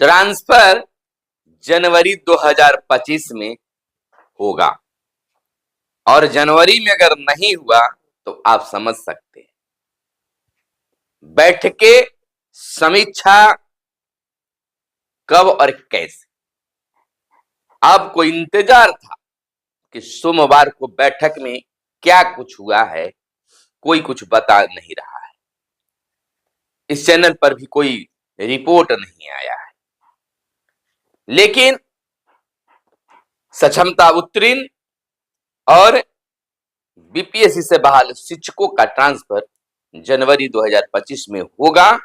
Transfer जनवरी 2025 में होगा और जनवरी में अगर नहीं हुआ तो आप समझ सकते हैं बैठकें समीक्षा कब और कैसे। आपको इंतजार था कि सोमवार को बैठक में क्या कुछ हुआ है, कोई कुछ बता नहीं रहा है। इस चैनल पर भी कोई रिपोर्ट नहीं आया है, लेकिन सक्षमता उत्तीर्ण और बीपीएससी से बहाल शिक्षकों का ट्रांसफर जनवरी 2025 में होगा,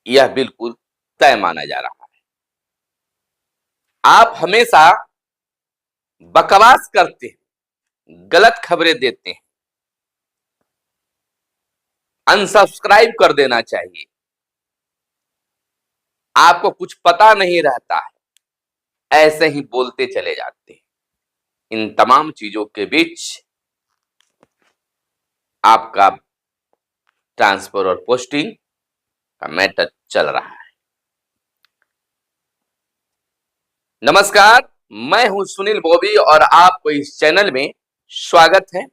यह बिल्कुल तय माना जा रहा है। आप हमेशा बकवास करते हैं, गलत खबरें देते हैं, अनसब्सक्राइब कर देना चाहिए। आपको कुछ पता नहीं रहता है, ऐसे ही बोलते चले जाते हैं। इन तमाम चीजों के बीच आपका ट्रांसफर और पोस्टिंग का मैटर चल रहा है। नमस्कार, मैं हूं सुनील बॉबी और आपको इस चैनल में स्वागत है।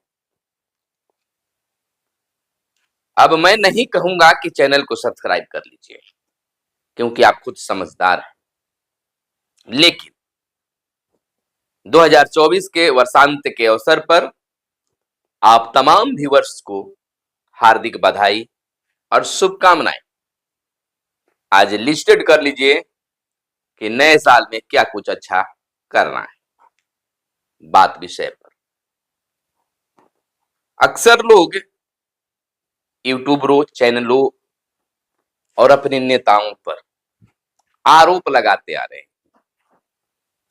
अब मैं नहीं कहूंगा कि चैनल को सब्सक्राइब कर लीजिए, क्योंकि आप खुद समझदार हैं, लेकिन 2024 के वर्षांत के अवसर पर आप तमाम व्यूअर्स को हार्दिक बधाई और शुभकामनाएं। आज लिस्टेड कर लीजिए कि नए साल में क्या कुछ अच्छा करना है। बात विषय पर अक्सर लोग यूट्यूबरों, चैनलों और अपने नेताओं पर आरोप लगाते आ रहे हैं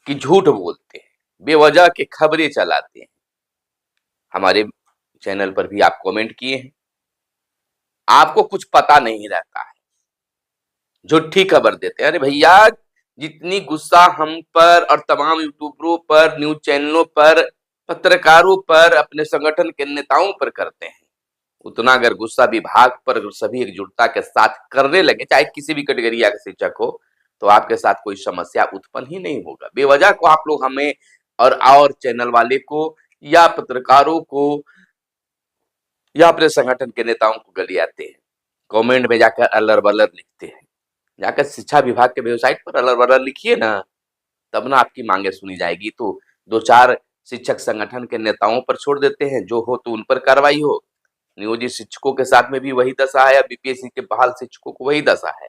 कि झूठ बोलते हैं, बेवजह के खबरें चलाते हैं। हमारे चैनल पर भी आप कमेंट किए हैं, आपको कुछ पता नहीं रहता है, झूठी खबर देते हैं। अरे भैया, जितनी गुस्सा हम पर और तमाम यूट्यूबरों पर, न्यूज चैनलों पर, पत्रकारों पर, अपने संगठन के नेताओं पर करते हैं, उतना अगर गुस्सा विभाग पर सभी एकजुटता के साथ करने लगे, चाहे किसी भी कैटेगरी का शिक्षक हो, तो आपके साथ कोई समस्या उत्पन्न ही नहीं होगा। बेवजह को आप लोग हमें और चैनल वाले को या पत्रकारों को या अपने संगठन के नेताओं को गलियाते हैं, कमेंट में जाकर अलर बलर लिखते हैं। जाकर शिक्षा विभाग के वेबसाइट पर अलर बलर लिखिए ना, तब ना आपकी मांगे सुनी जाएगी। तो दो चार शिक्षक संगठन के नेताओं पर छोड़ देते हैं, जो हो तो उन पर कार्रवाई हो। नियोजित शिक्षकों के साथ में भी वही दशा है, बीपीएससी के बहाल शिक्षकों को वही दशा है।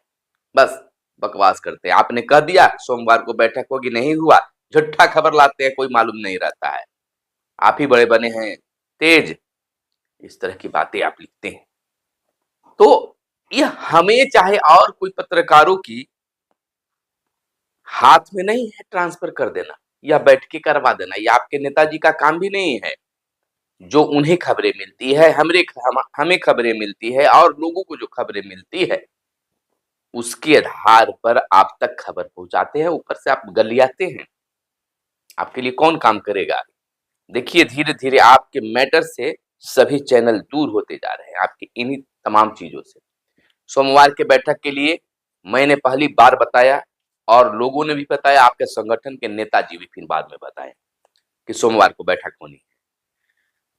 बस बकवास करते हैं। आपने कह दिया सोमवार को बैठक होगी, नहीं हुआ, झूठा खबर लाते हैं, कोई मालूम नहीं रहता है। आप ही बड़े बने हैं तेज, इस तरह की बातें आप लिखते हैं। तो यह हमें चाहे और कोई पत्रकारों की हाथ में नहीं है ट्रांसफर कर देना या बैठकें करवा देना। यह आपके नेताजी का काम भी नहीं है। जो उन्हें खबरें मिलती है, हमें खबरें मिलती है और लोगों को जो खबरें मिलती है, उसके आधार पर आप तक खबर पहुंचाते हैं, ऊपर से आप गलियाते हैं। आपके लिए कौन काम करेगा? देखिए, धीरे धीरे आपके मैटर से सभी चैनल दूर होते जा रहे हैं, आपकी इन्हीं तमाम चीजों से। सोमवार के बैठक के लिए मैंने पहली बार बताया और लोगों ने भी बताया, आपके संगठन के नेताजी भी फिर बाद में बताए कि सोमवार को बैठक होनी है।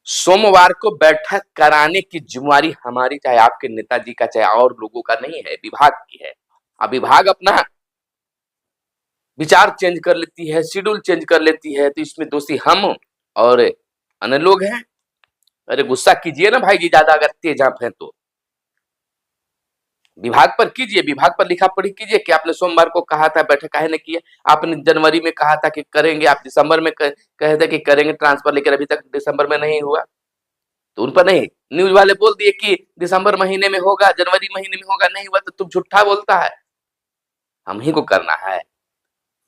सोमवार को बैठक कराने की जिम्मेवारी हमारी, चाहे आपके नेताजी का, चाहे और लोगों का नहीं है, विभाग की है। अब विभाग अपना विचार चेंज कर लेती है, शेड्यूल चेंज कर लेती है, तो इसमें दोषी हम और अन्य लोग हैं। अरे गुस्सा कीजिए ना भाई जी, ज्यादा अगर तेज आप हैं तो विभाग पर कीजिए, विभाग पर लिखा पढ़ी कीजिए कि आपने सोमवार को कहा था, बैठक काहे ने किया? आपने जनवरी में कहा था कि करेंगे, आप दिसंबर में कहे थे कि करेंगे ट्रांसफर, लेकिन अभी तक दिसंबर में नहीं हुआ। तो उन पर नहीं, न्यूज वाले बोल दिए कि दिसंबर महीने में होगा, जनवरी महीने में होगा, नहीं हुआ तो तुम झूठा बोलता है। हम ही को करना है।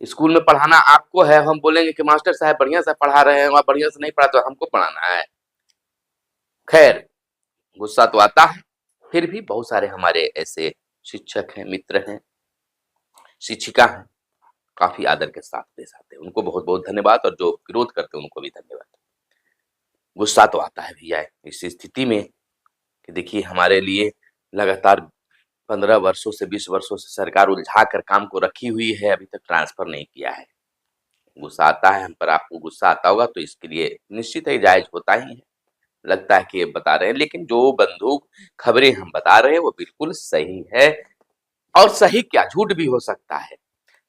स्कूल में पढ़ाना आपको है, हम बोलेंगे कि मास्टर साहब बढ़िया से पढ़ा रहे हैं, वहां बढ़िया से नहीं पढ़ा तो हमको पढ़ाना है। खैर, गुस्सा तो आता है, फिर भी बहुत सारे हमारे ऐसे शिक्षक हैं, मित्र हैं, शिक्षिका हैं, काफी आदर के साथ पेश आते हैं। उनको बहुत बहुत धन्यवाद, और जो विरोध करते हैं उनको भी धन्यवाद। गुस्सा तो आता है भैया इस स्थिति में कि देखिए, हमारे लिए लगातार 15 वर्षों से 20 वर्षों से सरकार उलझा कर काम को रखी हुई है, अभी तक ट्रांसफर नहीं किया है। गुस्सा आता है हम पर, आपको गुस्सा आता होगा तो इसके लिए निश्चित है जायज होता ही है। लगता है कि ये बता रहे हैं, लेकिन जो बंदूक खबरें हम बता रहे हैं वो बिल्कुल सही है। और सही क्या, झूठ भी हो सकता है,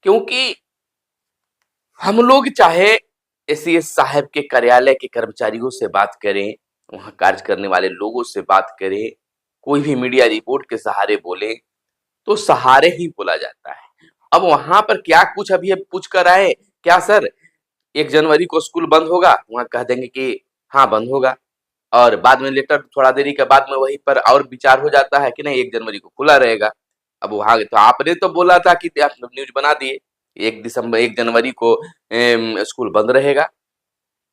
क्योंकि हम लोग चाहे एसीएस साहब के कार्यालय के कर्मचारियों से बात करें, वहां कार्य करने वाले लोगों से बात करें, कोई भी मीडिया रिपोर्ट के सहारे बोले तो सहारे ही बोला जाता है। अब वहां पर क्या कुछ अभी अब पूछ कर आए, क्या सर 1 जनवरी को स्कूल बंद होगा, वहां कह देंगे कि हाँ बंद होगा, और बाद में लेटर थोड़ा देरी के बाद में वहीं पर और विचार हो जाता है कि नहीं 1 जनवरी को खुला रहेगा। अब वहां तो आपने तो बोला था कि आप न्यूज बना दिए 1 जनवरी को स्कूल बंद रहेगा,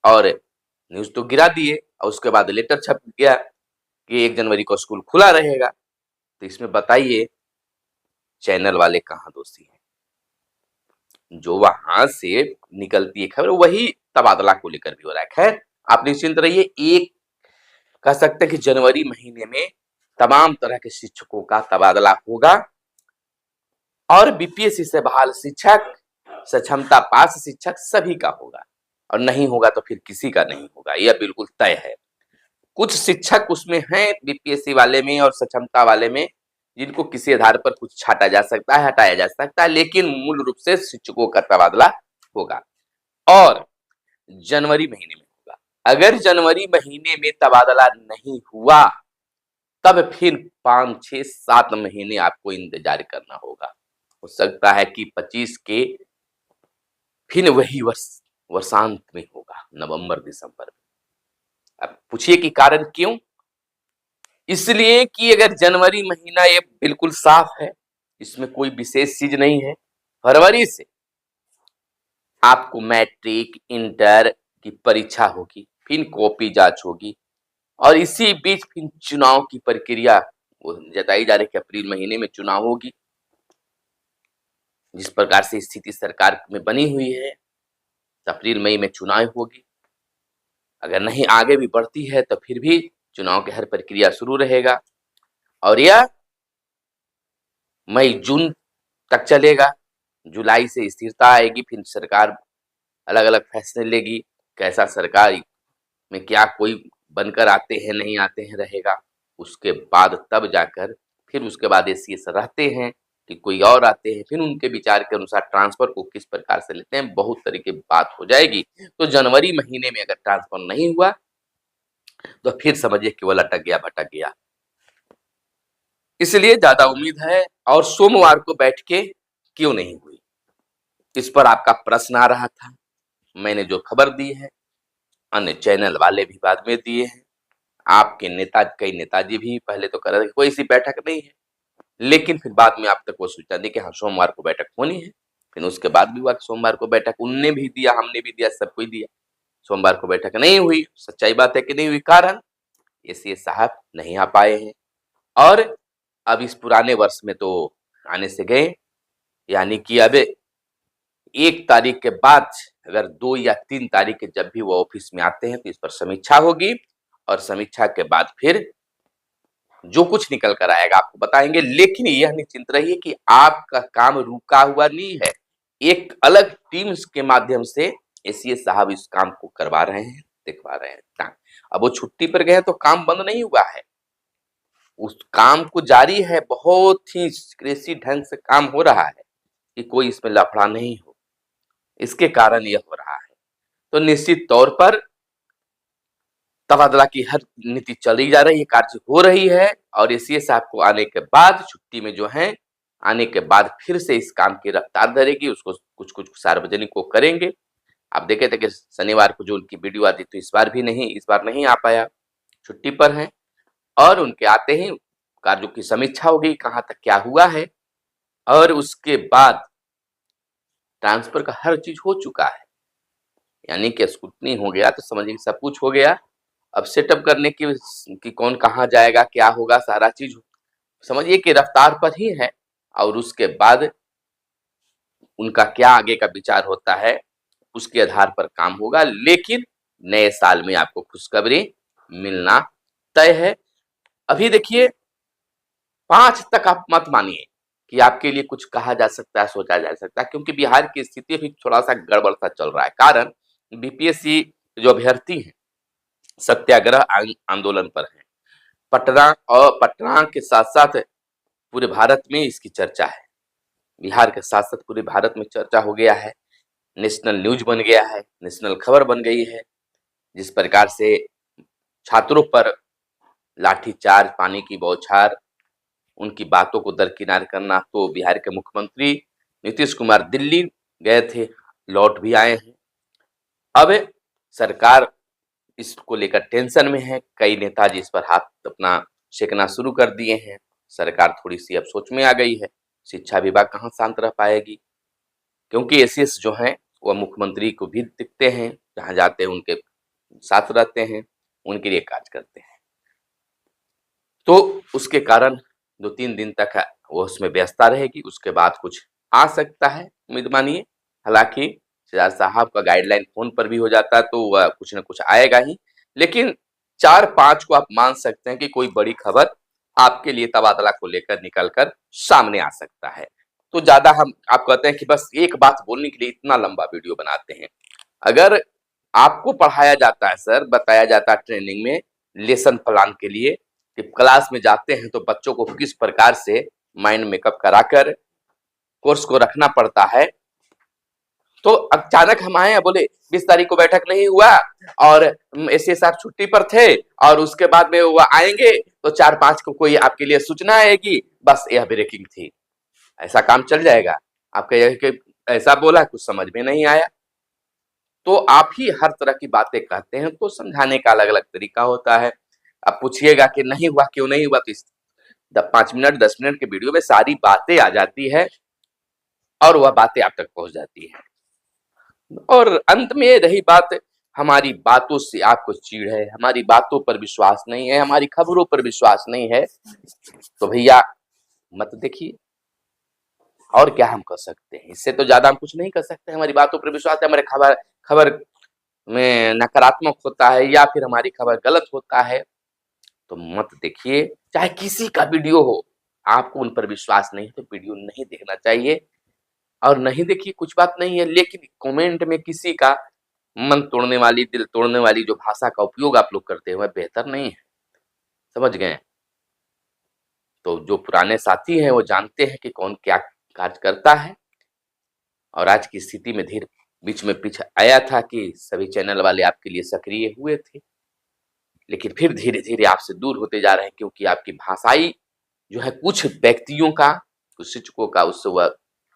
और न्यूज तो गिरा दिए, और उसके बाद लेटर छप गया कि 1 जनवरी को स्कूल खुला रहेगा। तो इसमें बताइए चैनल वाले कहाँ दोषी हैं? जो वहां से निकलती है खबर वही तबादला को लेकर भी हो रहा है। खैर आप निश्चिंत रहिए, एक कह सकते हैं कि जनवरी महीने में तमाम तरह के शिक्षकों का तबादला होगा, और बीपीएससी से बहाल शिक्षक, सक्षमता पास शिक्षक सभी का होगा, और नहीं होगा तो फिर किसी का नहीं होगा, यह बिल्कुल तय है। कुछ शिक्षक उसमें हैं बीपीएससी वाले में और सक्षमता वाले में, जिनको किसी आधार पर कुछ छाटा जा सकता है, हटाया जा सकता है, लेकिन मूल रूप से शिक्षकों का तबादला होगा, और जनवरी महीने में होगा। अगर जनवरी महीने में तबादला नहीं हुआ तब फिर 5, 6, 7 महीने आपको इंतजार करना होगा। हो सकता है कि 25 के फिर वही वर्षांत में होगा, नवंबर दिसंबर में। अब पूछिए कि कारण क्यों? इसलिए कि अगर जनवरी महीना ये बिल्कुल साफ है, इसमें कोई विशेष चीज नहीं है। फरवरी से आपको मैट्रिक इंटर की परीक्षा होगी, फिर कॉपी जांच होगी, और इसी बीच फिर चुनाव की प्रक्रिया जताई जा रही है कि अप्रैल महीने में चुनाव होगी। जिस प्रकार से स्थिति सरकार में बनी हुई है, अप्रैल मई में चुनाव होगी। अगर नहीं आगे भी बढ़ती है तो फिर भी चुनाव की हर प्रक्रिया शुरू रहेगा, और यह मई जून तक चलेगा। जुलाई से स्थिरता आएगी, फिर सरकार अलग अलग फैसले लेगी, कैसा सरकार में क्या कोई बनकर आते हैं नहीं आते हैं रहेगा। उसके बाद तब जाकर फिर उसके बाद एसीएस रहते हैं कि कोई और आते हैं, फिर उनके विचार के अनुसार ट्रांसफर को किस प्रकार से लेते हैं, बहुत तरह की बात हो जाएगी। तो जनवरी महीने में अगर ट्रांसफर नहीं हुआ तो फिर समझिए केवल अटक गया भटक गया। इसलिए ज्यादा उम्मीद है, और सोमवार को बैठ के क्यों नहीं हुई, इस पर आपका प्रश्न आ रहा था। मैंने जो खबर दी है, अन्य चैनल वाले भी बाद में दिए हैं, आपके नेता कई नेताजी भी पहले तो कह रहे थे कोई सी बैठक नहीं है, लेकिन फिर बाद में आप तक वो सूचना दी कि हाँ सोमवार को बैठक होनी है। फिर उसके बाद भी हुआ कि सोमवार को बैठक, उनने भी दिया, हमने भी दिया, सबको ही दिया। सोमवार को बैठक नहीं हुई, सच्चाई बात है कि नहीं हुई। कारण एसीएस साहब नहीं आ पाए हैं, और अब इस पुराने वर्ष में तो आने से गए, यानी कि अब 1 तारीख के बाद अगर 2 या 3 तारीख के जब भी वो ऑफिस में आते हैं तो इस पर समीक्षा होगी, और समीक्षा के बाद फिर जो कुछ निकल कर आएगा आपको बताएंगे। लेकिन यह निश्चिंत रहिए कि आपका काम रुका हुआ नहीं है, एक अलग टीम के माध्यम से एसीएस साहब इस काम को करवा रहे हैं, दिखवा रहे हैं। अब वो छुट्टी पर गए तो काम बंद नहीं हुआ है, उस काम को जारी है, बहुत ही कृषि ढंग से काम हो रहा है कि कोई इसमें लफड़ा नहीं हो, इसके कारण यह हो रहा है। तो निश्चित तौर पर तबादला की हर नीति चली जा रही है, कार्य हो रही है, और एसीएस साहब को आने के बाद छुट्टी में जो है, आने के बाद फिर से इस काम की रफ्तार धरेगी, उसको कुछ कुछ सार्वजनिक को करेंगे। आप देखे थे कि शनिवार को जो उनकी वीडियो आती तो इस बार नहीं आ पाया, छुट्टी पर हैं, और उनके आते ही कार्यों की समीक्षा होगी, कहाँ तक क्या हुआ है, और उसके बाद ट्रांसफर का हर चीज हो चुका है, यानी कि स्क्रूटनी हो गया तो समझिए सब कुछ हो गया। अब सेटअप करने की कौन कहाँ जाएगा, क्या होगा, सारा चीज समझिए कि रफ्तार पर ही है, और उसके बाद उनका क्या आगे का विचार होता है उसके आधार पर काम होगा। लेकिन नए साल में आपको खुशखबरी मिलना तय है। अभी देखिए 5 तक आप मत मानिए कि आपके लिए कुछ कहा जा सकता है, सोचा जा सकता है, क्योंकि बिहार की स्थिति भी थोड़ा सा गड़बड़ सा चल रहा है। कारण बीपीएससी जो अभ्यर्थी हैं सत्याग्रह आंदोलन पर हैं। पटना के साथ साथ पूरे भारत में इसकी चर्चा है। बिहार के साथ साथ पूरे भारत में चर्चा हो गया है, नेशनल न्यूज बन गया है, नेशनल खबर बन गई है। जिस प्रकार से छात्रों पर लाठीचार्ज, पानी की बौछार, उनकी बातों को दरकिनार करना। तो बिहार के मुख्यमंत्री नीतीश कुमार दिल्ली गए थे, लौट भी आए हैं। अब सरकार इसको लेकर टेंशन में है। कई नेताजी इस पर हाथ अपना सेकना शुरू कर दिए हैं। सरकार थोड़ी सी अब सोच में आ गई है। शिक्षा विभाग कहाँ शांत रह पाएगी, क्योंकि एसीएस जो हैं वह मुख्यमंत्री को भी दिखते हैं, जहाँ जाते हैं उनके साथ रहते हैं, उनके लिए कार्य करते हैं। तो उसके कारण 2-3 दिन तक वो उसमें व्यस्तता रहेगी। उसके बाद कुछ आ सकता है, उम्मीद मानिए। हालांकि सिराज साहब का गाइडलाइन फोन पर भी हो जाता है तो वह कुछ न कुछ आएगा ही, लेकिन 4-5 को आप मान सकते हैं कि कोई बड़ी खबर आपके लिए तबादला को लेकर निकल कर सामने आ सकता है। तो ज्यादा हम आप कहते हैं कि बस एक बात बोलने के लिए इतना लंबा वीडियो बनाते हैं। अगर आपको पढ़ाया जाता है सर, बताया जाता है ट्रेनिंग में लेसन प्लान के लिए कि क्लास में जाते हैं तो बच्चों को किस प्रकार से माइंड मेकअप कराकर कोर्स को रखना पड़ता है, तो अचानक हम आए बोले 20 तारीख को बैठक नहीं हुआ और ऐसे साहब छुट्टी पर थे और उसके बाद में वो आएंगे तो 4-5 को कोई आपके लिए सूचना आएगी, बस यह ब्रेकिंग थी। ऐसा काम चल जाएगा? आपका यह ऐसा बोला, कुछ समझ में नहीं आया। तो आप ही हर तरह की बातें कहते हैं तो समझाने का अलग अलग तरीका होता है। अब पूछिएगा कि नहीं हुआ, क्यों नहीं हुआ, तो इस 5 मिनट 10 मिनट के वीडियो में सारी बातें आ जाती है और वह बातें आप तक पहुंच जाती है। और अंत में रही बात, हमारी बातों से आपको चिढ़ है, हमारी बातों पर विश्वास नहीं है, हमारी खबरों पर विश्वास नहीं है, तो भैया मत देखिए। और क्या हम कर सकते हैं? इससे तो ज्यादा हम कुछ नहीं कर सकते। हमारी बातों पर विश्वास है, हमारे खबर में नकारात्मक होता है या फिर हमारी खबर गलत होता है तो मत देखिए। चाहे किसी का वीडियो हो, आपको उन पर विश्वास नहीं है तो वीडियो नहीं देखना चाहिए। और नहीं देखिए, कुछ बात नहीं है, लेकिन कमेंट में किसी का मन तोड़ने वाली, दिल तोड़ने वाली जो भाषा का उपयोग आप लोग करते हुए बेहतर नहीं है। समझ गए? तो जो पुराने साथी हैं वो जानते हैं कि कौन क्या कार्य करता है। और आज की स्थिति में बीच में पीछे आया था कि सभी चैनल वाले आपके लिए सक्रिय हुए थे, लेकिन फिर धीरे धीरे आपसे दूर होते जा रहे हैं, क्योंकि आपकी भाषाई जो है कुछ व्यक्तियों का, कुछ शिक्षकों का, उससे वह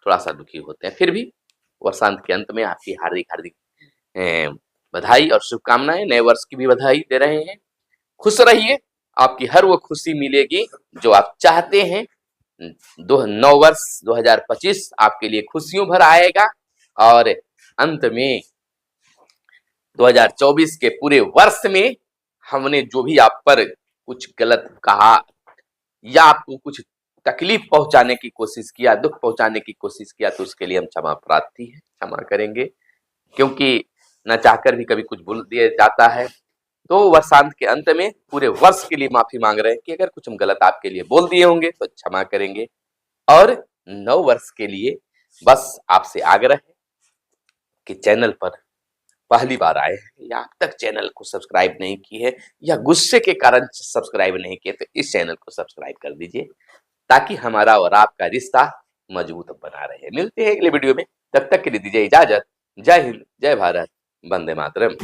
थोड़ा सा दुखी होते हैं। फिर भी वर्षांत के अंत में आपकी हार्दिक हार्दिक बधाई और शुभकामनाएं, नए वर्ष की भी बधाई दे रहे हैं। खुश रहिए, आपकी हर वो खुशी मिलेगी जो आप चाहते हैं। 9 वर्ष 2025 आपके लिए खुशियों भर आएगा और अंत में 2024 के पूरे वर्ष में हमने जो भी आप पर कुछ गलत कहा या आपको कुछ तकलीफ पहुंचाने की कोशिश किया, दुख पहुंचाने की कोशिश किया, तो उसके लिए हम क्षमा प्रार्थी हैं, क्षमा करेंगे। क्योंकि न चाहकर भी कभी कुछ बोल दिया जाता है। तो वर्षांत के अंत में पूरे वर्ष के लिए माफी मांग रहे हैं कि अगर कुछ हम गलत आपके लिए बोल दिए होंगे तो क्षमा करेंगे। और 9 वर्ष के लिए बस आपसे आग्रह है कि चैनल पर पहली बार आए हैं या अब तक चैनल को सब्सक्राइब नहीं की है या गुस्से के कारण सब्सक्राइब नहीं किए, तो इस चैनल को सब्सक्राइब कर दीजिए ताकि हमारा और आपका रिश्ता मजबूत बना रहे। मिलते हैं अगले वीडियो में, तब तक के लिए दीजिए इजाजत। जय हिंद, जय भारत, वंदे मातरम।